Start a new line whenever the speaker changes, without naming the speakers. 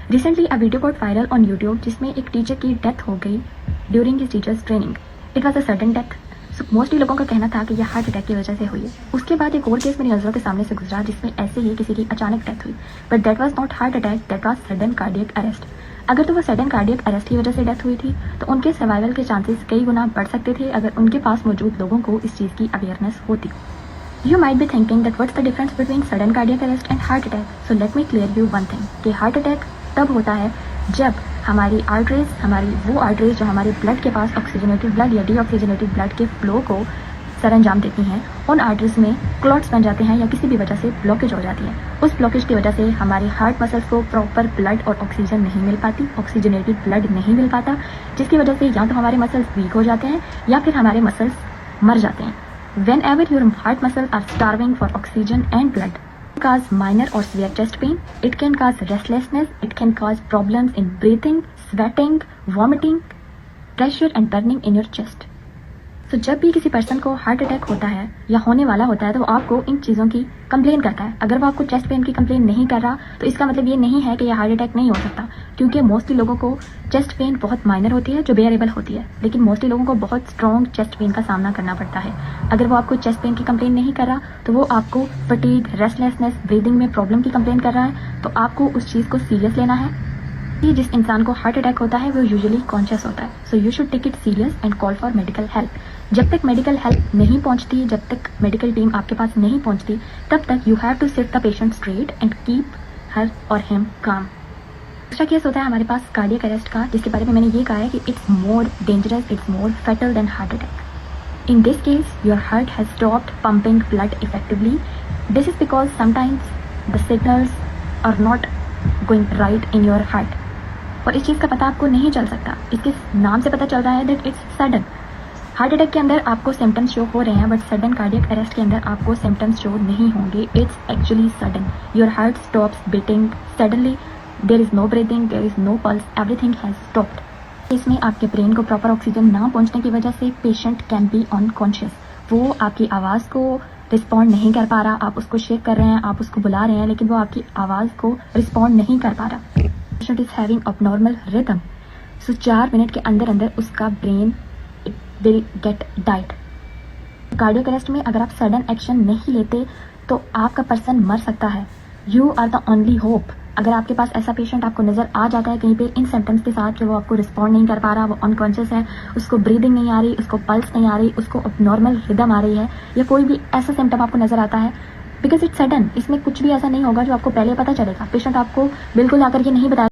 Recently, a video got viral on YouTube जिसमें एक teacher की डेथ हो गई during his teachers training. It was a sudden death. So mostly लोगों का कहना था कि यह हार्ट अटैक की वजह से हुई है. उसके बाद एक और केस मेरी नज़रों के सामने से गुजरा जिसमें ऐसे ही किसी की अचानक डेथ हुई. But that was not heart attack, that was sudden cardiac arrest. अगर तो वो सडन कार्डियक अरेस्ट की वजह से डेथ हुई थी तो उनके सर्वाइवल के चांसेस कई गुना बढ़ सकते थे अगर उनके पास मौजूद लोगों को इस चीज़ की अवेयरनेस होती. You might be thinking that what's the difference between sudden cardiac arrest and heart attack? So let me clear you one thing कि हार्ट अटैक तब होता है जब हमारी आर्टरीज जो हमारे ब्लड के पास ऑक्सीजनेटेड ब्लड या डीऑक्सीजनेटेड ब्लड के फ्लो को सरंजाम देती हैं, उन आर्टरीज में क्लॉट्स बन जाते हैं या किसी भी वजह से ब्लॉकेज हो जाती है. उस ब्लॉकेज की वजह से हमारे हार्ट मसल्स को प्रॉपर ब्लड और ऑक्सीजन नहीं मिल पाती, ऑक्सीजनेटेड ब्लड नहीं मिल पाता, जिसकी वजह से या तो हमारे मसल्स वीक हो जाते हैं या फिर हमारे मसल्स मर जाते हैं. Whenever your heart muscles are starving for oxygen and blood, it can cause minor or severe chest pain, it can cause restlessness, it can cause problems in breathing, sweating, vomiting, pressure and burning in your chest. तो जब भी किसी person को heart attack होता है या होने वाला होता है तो वो आपको इन चीज़ों की कंप्लेन करता है. अगर वो आपको चेस्ट पेन की कंप्लेन नहीं कर रहा तो इसका मतलब ये नहीं है कि यह हार्ट अटैक नहीं हो सकता, क्योंकि मोस्टली लोगों को चेस्ट पेन बहुत माइनर होती है जो बेयरेबल होती है, लेकिन मोस्टली लोगों को बहुत स्ट्रॉन्ग चेस्ट पेन का सामना करना पड़ता है. अगर वो आपको चेस्ट पेन की कंप्लेन नहीं कर रहा तो वो आपको फटीग, रेस्टलेसनेस, ब्रीदिंग में प्रॉब्लम की कंप्लेन कर रहा है, तो आपको उस चीज़ को सीरियस लेना है. कि जिस इंसान को हार्ट अटैक होता है वो यूजुअली कॉन्शियस होता है. So you should take it serious and call for medical help. जब तक मेडिकल हेल्प नहीं पहुंचती, जब तक मेडिकल टीम आपके पास नहीं पहुंचती, तब तक you have to sit the patient straight and keep her or him काम. दूसरा केस होता है हमारे पास कार्डियक अरेस्ट का, जिसके बारे में मैंने ये कहा है कि it's more dangerous, it's more fatal than heart attack. In this case, your heart has stopped pumping blood effectively. This is because sometimes the signals are not going right in your heart. और इस चीज़ का पता आपको नहीं चल सकता. इसके नाम से पता चल रहा है that it's sudden. Heart attack के अंदर आपको सिम्टम्स शो हो रहे हैं, बट सडन कार्डियक अरेस्ट के अंदर आपको सिम्टम्स शो नहीं होंगे. It's actually sudden. Your heart stops beating suddenly. There is no breathing, there is no pulse, everything has stopped. इसमें आपके ब्रेन को प्रॉपर ऑक्सीजन ना पहुंचने की वजह से पेशेंट कैन बी अनकॉन्शियस. वो आपकी आवाज़ को रिस्पॉन्ड नहीं कर पा रहा. आप उसको शेक कर रहे हैं, आप उसको बुला रहे हैं, लेकिन वो आपकी आवाज़ को रिस्पॉन्ड नहीं कर पा रहा. Patient is having abnormal rhythm. So 4 minute के अंदर अंदर उसका brain will get died. Cardiac arrest में अगर आप सडन एक्शन नहीं लेते तो आपका पर्सन मर सकता है. You are the only hope. अगर आपके पास ऐसा पेशेंट आपको नज़र आ जाता है कहीं पे इन सिम्टम्स के साथ कि वो आपको रिस्पॉन्ड नहीं कर पा रहा, वो अनकॉन्शियस है, उसको ब्रीदिंग नहीं आ रही, उसको पल्स नहीं आ रही, उसको abnormal रिदम आ रही है, या कोई भी ऐसा सिम्टम आपको नज़र आता है, बिकॉज इट्स सडन, इसमें कुछ भी ऐसा नहीं होगा जो आपको पहले पता चलेगा. पेशेंट आपको बिल्कुल आकर ये नहीं बताया